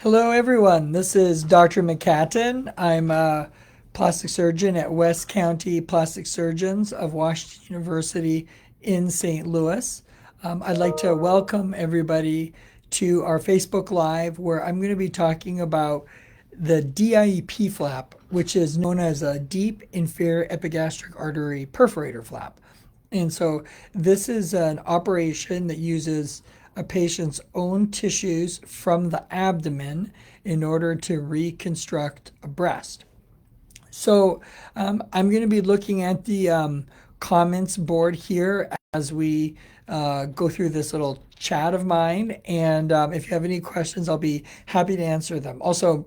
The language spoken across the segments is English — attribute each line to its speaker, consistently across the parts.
Speaker 1: Hello, everyone. This is Dr. Myckatyn. I'm a plastic surgeon at West County Plastic Surgeons of Washington University in St. Louis. I'd like to welcome everybody to our Facebook Live where I'm going to be talking about the DIEP flap, which is known as a deep inferior epigastric artery perforator flap. And so this is an operation that uses a patient's own tissues from the abdomen in order to reconstruct a breast. So I'm going to be looking at the comments board here as we go through this little chat of mine. And if you have any questions, I'll be happy to answer them. Also,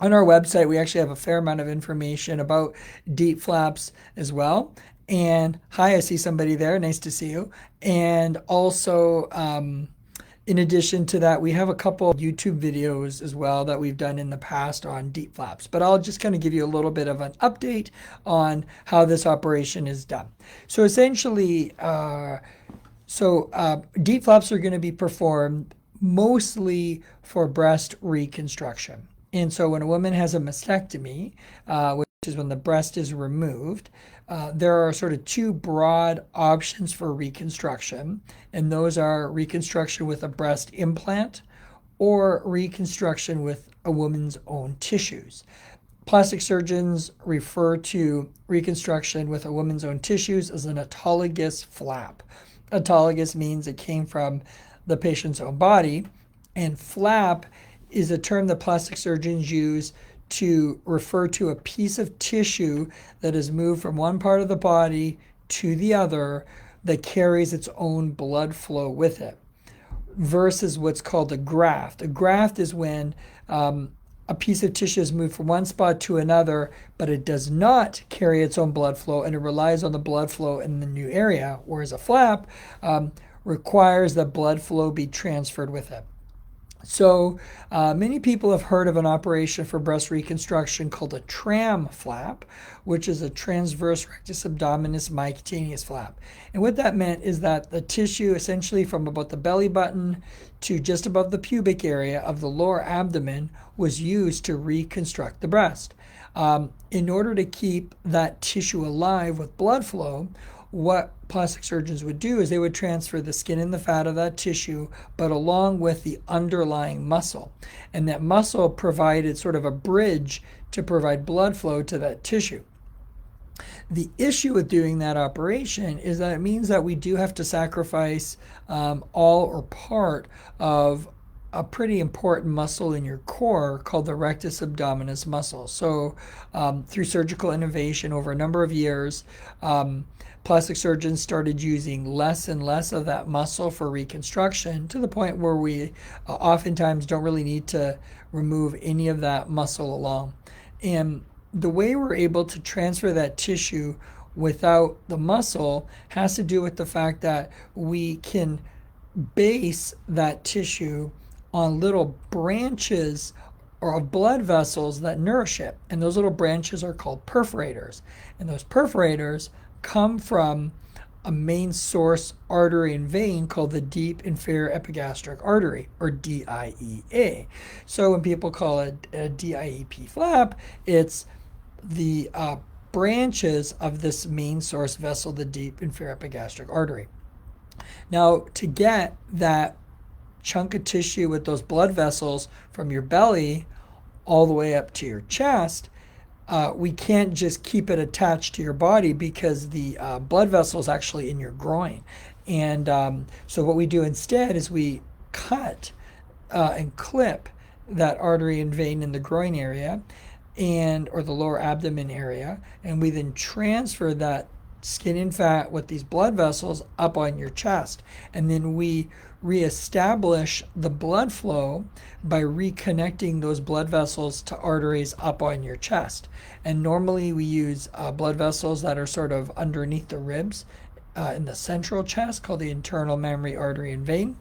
Speaker 1: on our website, we actually have a fair amount of information about DIEP flaps as well. And hi, I see somebody there. Nice to see you. And also, in addition to that, we have a couple YouTube videos as well that we've done in the past on DIEP flaps. But I'll just kind of give you a little bit of an update on how this operation is done. So essentially, DIEP flaps are going to be performed mostly for breast reconstruction. And so when a woman has a mastectomy, which is when the breast is removed, there are sort of two broad options for reconstruction, and those are reconstruction with a breast implant or reconstruction with a woman's own tissues. Plastic surgeons refer to reconstruction with a woman's own tissues as an autologous flap. Autologous means it came from the patient's own body, and flap is a term that plastic surgeons use to refer to a piece of tissue that is moved from one part of the body to the other that carries its own blood flow with it, versus what's called a graft. A graft is when a piece of tissue is moved from one spot to another, but it does not carry its own blood flow and it relies on the blood flow in the new area, whereas a flap requires that blood flow be transferred with it. So many people have heard of an operation for breast reconstruction called a tram flap, which is a transverse rectus abdominis mycutaneous flap. And what that meant is that the tissue essentially from about the belly button to just above the pubic area of the lower abdomen was used to reconstruct the breast. In order to keep that tissue alive with blood flow, what plastic surgeons would do is they would transfer the skin and the fat of that tissue, but along with the underlying muscle. And that muscle provided sort of a bridge to provide blood flow to that tissue. The issue with doing that operation is that it means that we do have to sacrifice all or part of a pretty important muscle in your core called the rectus abdominis muscle. So through surgical innovation over a number of years, plastic surgeons started using less and less of that muscle for reconstruction to the point where we oftentimes don't really need to remove any of that muscle along. And the way we're able to transfer that tissue without the muscle has to do with the fact that we can base that tissue on little branches or of blood vessels that nourish it. And those little branches are called perforators. And those perforators come from a main source artery and vein called the deep inferior epigastric artery, or DIEA. So when people call it a DIEP flap, it's the branches of this main source vessel, the deep inferior epigastric artery. Now, to get that chunk of tissue with those blood vessels from your belly all the way up to your chest, we can't just keep it attached to your body because the blood vessel is actually in your groin. And so what we do instead is we cut and clip that artery and vein in the groin area or the lower abdomen area, and we then transfer that skin and fat with these blood vessels up on your chest. And then we reestablish the blood flow by reconnecting those blood vessels to arteries up on your chest. And normally we use blood vessels that are sort of underneath the ribs in the central chest called the internal mammary artery and vein.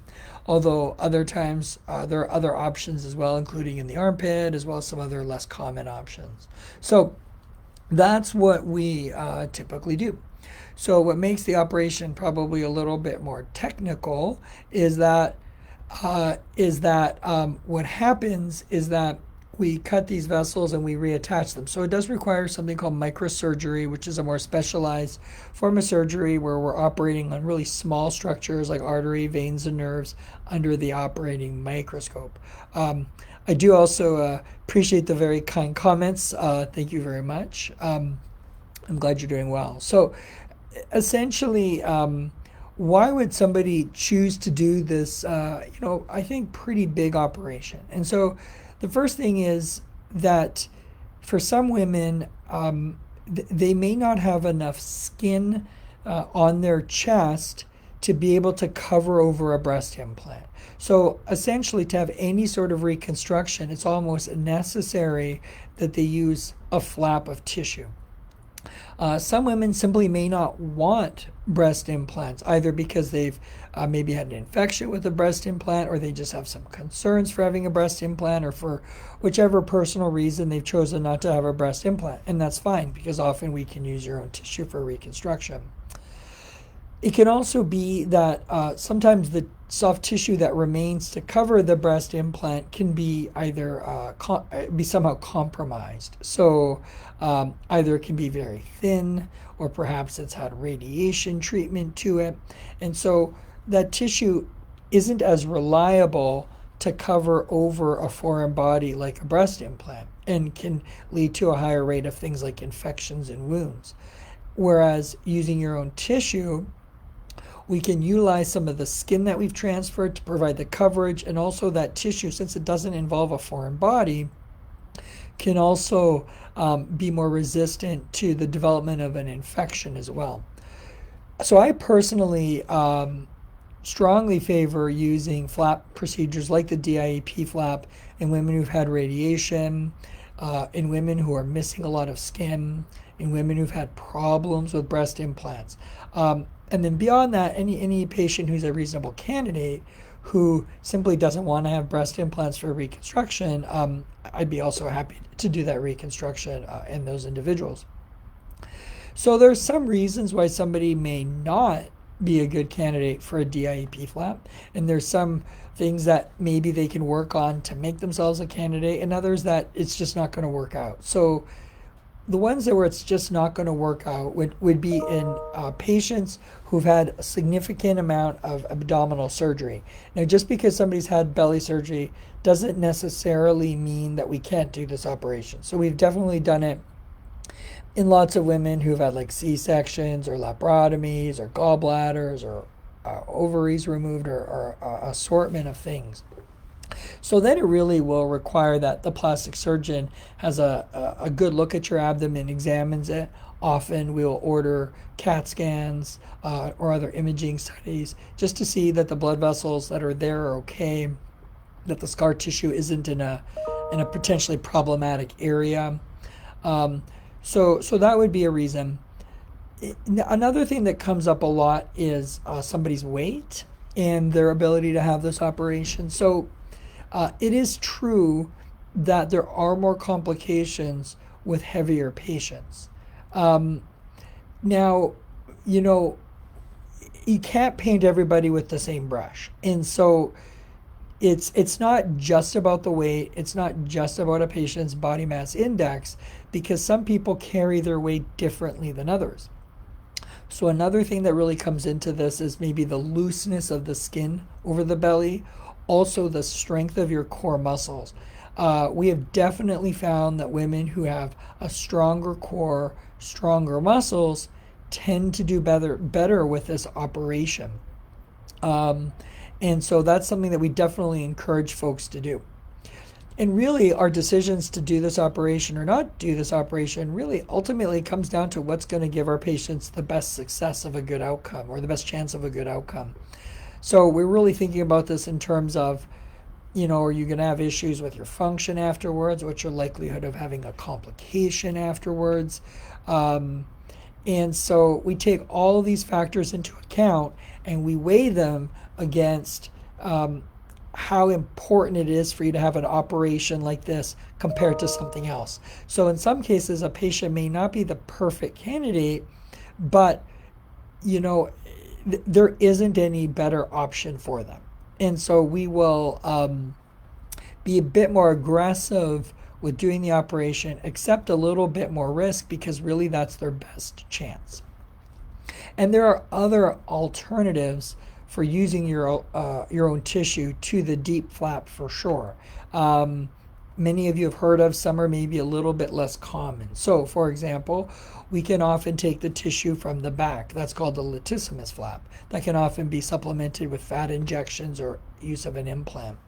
Speaker 1: Although other times there are other options as well, including in the armpit, as well as some other less common options. So that's what we typically do. So what makes the operation probably a little bit more technical is that is that what happens is that we cut these vessels and we reattach them. So it does require something called microsurgery, which is a more specialized form of surgery where we're operating on really small structures like artery, veins, and nerves under the operating microscope. I do also appreciate the very kind comments. Thank you very much. I'm glad you're doing well. So essentially, why would somebody choose to do this, I think pretty big operation? And so the first thing is that for some women, they may not have enough skin on their chest to be able to cover over a breast implant. So essentially, to have any sort of reconstruction, it's almost necessary that they use a flap of tissue. Some women simply may not want breast implants, either because they've maybe had an infection with a breast implant, or they just have some concerns for having a breast implant, or for whichever personal reason they've chosen not to have a breast implant. And that's fine, because often we can use your own tissue for reconstruction. It can also be that sometimes the soft tissue that remains to cover the breast implant can be either be somehow compromised. So either it can be very thin, or perhaps it's had radiation treatment to it. And so that tissue isn't as reliable to cover over a foreign body like a breast implant, and can lead to a higher rate of things like infections and wounds. Whereas using your own tissue, we can utilize some of the skin that we've transferred to provide the coverage, and also that tissue, since it doesn't involve a foreign body, can also be more resistant to the development of an infection as well. So I personally strongly favor using flap procedures like the DIEP flap in women who've had radiation, in women who are missing a lot of skin, in women who've had problems with breast implants. And then beyond that, any patient who's a reasonable candidate who simply doesn't want to have breast implants for reconstruction, I'd be also happy to do that reconstruction in those individuals. So there's some reasons why somebody may not be a good candidate for a DIEP flap, and there's some things that maybe they can work on to make themselves a candidate, and others that it's just not going to work out. So the ones that where it's just not going to work out would be in patients who've had a significant amount of abdominal surgery. Now, just because somebody's had belly surgery doesn't necessarily mean that we can't do this operation. So we've definitely done it in lots of women who've had like C-sections or laparotomies or gallbladders or ovaries removed, or assortment of things. So then it really will require that the plastic surgeon has a good look at your abdomen, examines it. Often we'll order CAT scans or other imaging studies just to see that the blood vessels that are there are okay, that the scar tissue isn't in a potentially problematic area. So that would be a reason. Another thing that comes up a lot is somebody's weight and their ability to have this operation. So it is true that there are more complications with heavier patients. Now, you can't paint everybody with the same brush. And so it's not just about the weight. It's not just about a patient's body mass index, because some people carry their weight differently than others. So another thing that really comes into this is maybe the looseness of the skin over the belly, also the strength of your core muscles. We have definitely found that women who have a stronger core, stronger muscles, tend to do better with this operation. And so that's something that we definitely encourage folks to do. And really, our decisions to do this operation or not do this operation really ultimately comes down to what's going to give our patients the best success of a good outcome, or the best chance of a good outcome. So we're really thinking about this in terms of, are you going to have issues with your function afterwards? What's your likelihood of having a complication afterwards? And so we take all of these factors into account, and we weigh them against how important it is for you to have an operation like this compared to something else. So in some cases, a patient may not be the perfect candidate, but there isn't any better option for them. And so we will be a bit more aggressive with doing the operation, accept a little bit more risk because really that's their best chance. And there are other alternatives for using your own tissue to the DIEP flap for sure. Um, Many of you have heard of, some are maybe a little bit less common. So, for example, we can often take the tissue from the back. That's called the latissimus flap. That can often be supplemented with fat injections or use of an implant.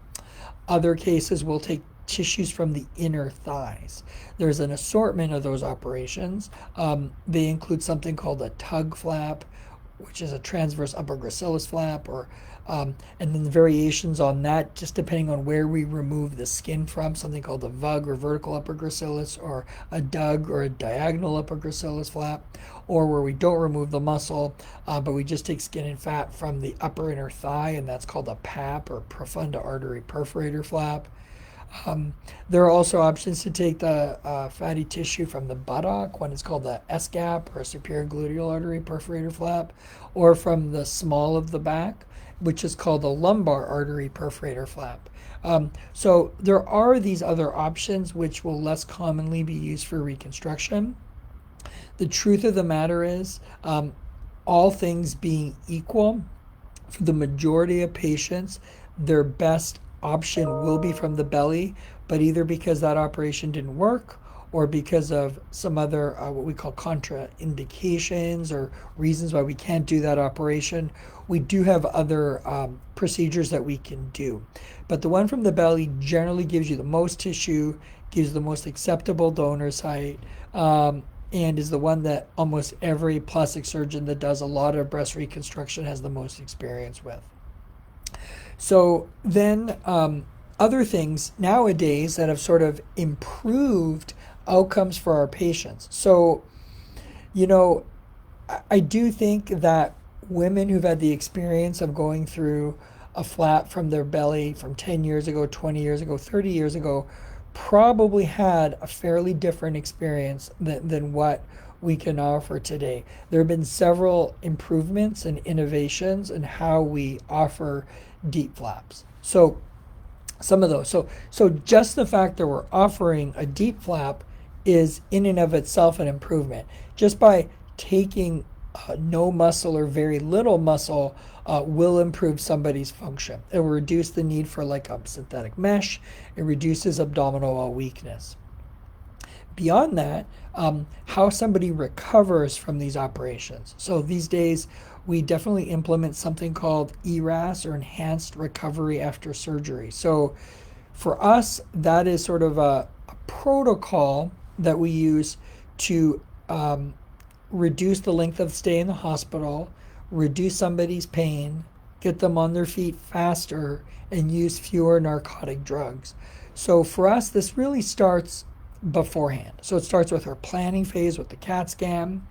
Speaker 1: Other cases, we'll take tissues from the inner thighs. There's an assortment of those operations. They include something called a tug flap, which is a transverse upper gracilis flap, or and then the variations on that, just depending on where we remove the skin from, something called a VUG or vertical upper gracilis, or a DUG or a diagonal upper gracilis flap, or where we don't remove the muscle, but we just take skin and fat from the upper inner thigh, and that's called a PAP or profunda artery perforator flap. There are also options to take the fatty tissue from the buttock, one is called the S-gap or superior gluteal artery perforator flap, or from the small of the back, which is called the lumbar artery perforator flap. So there are these other options which will less commonly be used for reconstruction. The truth of the matter is, all things being equal, for the majority of patients, their best option will be from the belly, but either because that operation didn't work or because of some other what we call contraindications or reasons why we can't do that operation, we do have other procedures that we can do. But the one from the belly generally gives you the most tissue, gives the most acceptable donor site, and is the one that almost every plastic surgeon that does a lot of breast reconstruction has the most experience with. So then other things nowadays that have sort of improved outcomes for our patients. So, you know, I do think that women who've had the experience of going through a flap from their belly from 10 years ago, 20 years ago, 30 years ago, probably had a fairly different experience than what we can offer today. There have been several improvements and innovations in how we offer DIEP flaps. So some of those. So just the fact that we're offering a DIEP flap is in and of itself an improvement. Just by taking no muscle or very little muscle will improve somebody's function. It will reduce the need for like a synthetic mesh. It reduces abdominal wall weakness. Beyond that, how somebody recovers from these operations. So these days, we definitely implement something called ERAS, or Enhanced Recovery After Surgery. So for us, that is sort of a protocol that we use to reduce the length of stay in the hospital, reduce somebody's pain, get them on their feet faster, and use fewer narcotic drugs. So for us, this really starts beforehand. So it starts with our planning phase with the CAT scan.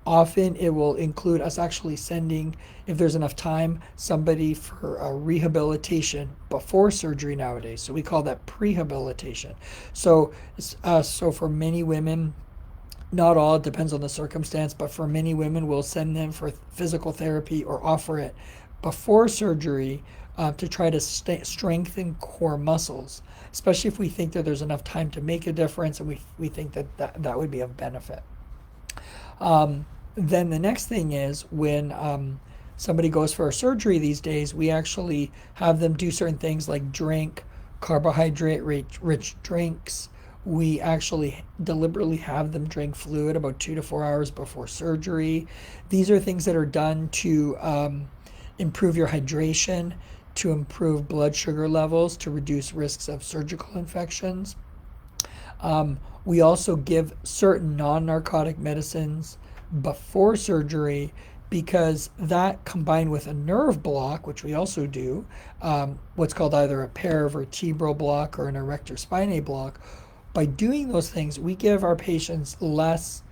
Speaker 1: Often it will include us actually sending, if there's enough time, somebody for a rehabilitation before surgery nowadays. So we call that prehabilitation. So for many women, not all, it depends on the circumstance, but for many women, we'll send them for physical therapy or offer it before surgery to try to strengthen core muscles, especially if we think that there's enough time to make a difference and we think that would be of benefit. Then the next thing is when somebody goes for a surgery these days, we actually have them do certain things like drink carbohydrate-rich drinks. We actually deliberately have them drink fluid about 2 to 4 hours before surgery. These are things that are done to improve your hydration, to improve blood sugar levels, to reduce risks of surgical infections. We also give certain non-narcotic medicines before surgery because that, combined with a nerve block, which we also do, what's called either a paravertebral block or an erector spinae block, by doing those things, we give our patients less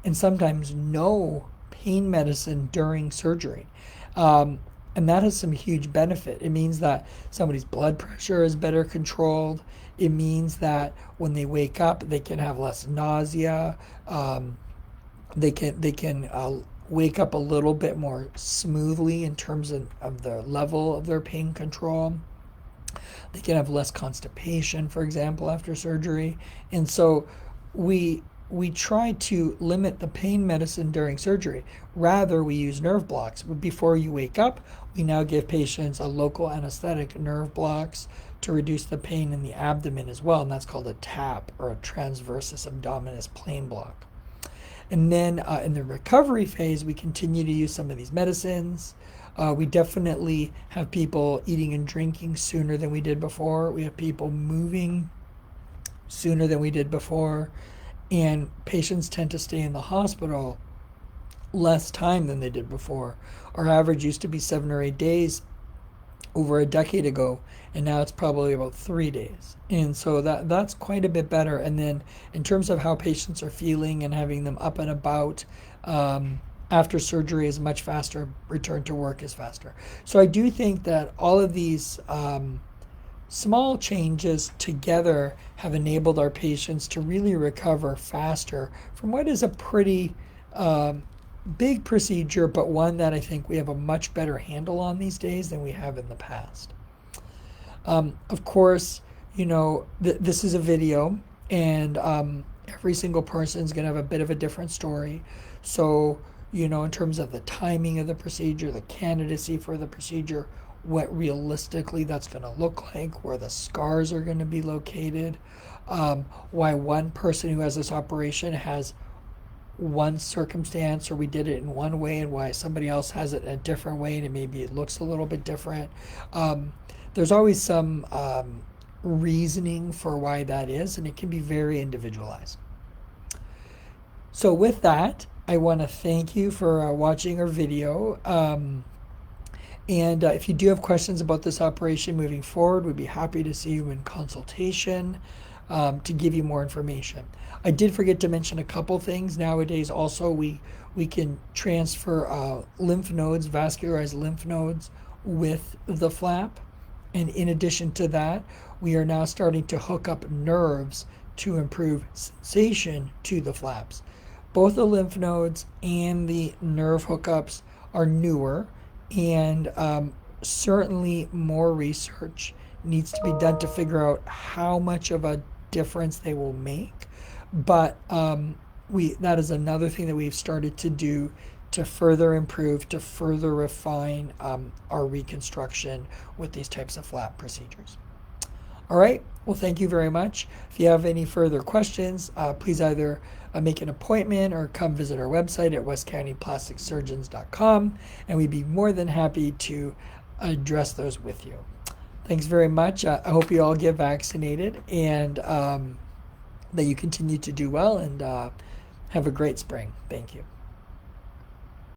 Speaker 1: and sometimes no pain medicine during surgery. And that has some huge benefit. It means that somebody's blood pressure is better controlled. It means that when they wake up, they can have less nausea. They can wake up a little bit more smoothly in terms of the level of their pain control. They can have less constipation, for example, after surgery. And so we we try to limit the pain medicine during surgery. Rather, we use nerve blocks. Before you wake up, we now give patients a local anesthetic, nerve blocks, to reduce the pain in the abdomen as well, and that's called a TAP, or a transversus abdominis plane block. And then in the recovery phase, we continue to use some of these medicines. We definitely have people eating and drinking sooner than we did before. We have people moving sooner than we did before. And patients tend to stay in the hospital less time than they did before. Our average used to be 7 or 8 days over a decade ago, and now it's probably about 3 days. And so that's quite a bit better. And then in terms of how patients are feeling and having them up and about after surgery is much faster, return to work is faster. So I do think that all of these small changes together have enabled our patients to really recover faster from what is a pretty big procedure, but one that I think we have a much better handle on these days than we have in the past. Of course, this is a video, and every single person is going to have a bit of a different story. So, in terms of the timing of the procedure, the candidacy for the procedure, what realistically that's going to look like, where the scars are going to be located, why one person who has this operation has one circumstance, or we did it in one way, and why somebody else has it in a different way, and maybe it looks a little bit different. There's always some reasoning for why that is, and it can be very individualized. So with that, I want to thank you for watching our video. And if you do have questions about this operation moving forward, we'd be happy to see you in consultation to give you more information. I did forget to mention a couple things. Nowadays, also, we can transfer lymph nodes, vascularized lymph nodes, with the flap. And in addition to that, we are now starting to hook up nerves to improve sensation to the flaps. Both the lymph nodes and the nerve hookups are newer, and certainly more research needs to be done to figure out how much of a difference they will make. But that is another thing that we've started to do to further improve, to further refine our reconstruction with these types of flap procedures. All right, well, thank you very much. If you have any further questions, please either make an appointment or come visit our website at westcountyplasticsurgeons.com, and we'd be more than happy to address those with you. Thanks very much. I hope you all get vaccinated, and that you continue to do well, and have a great spring. Thank you.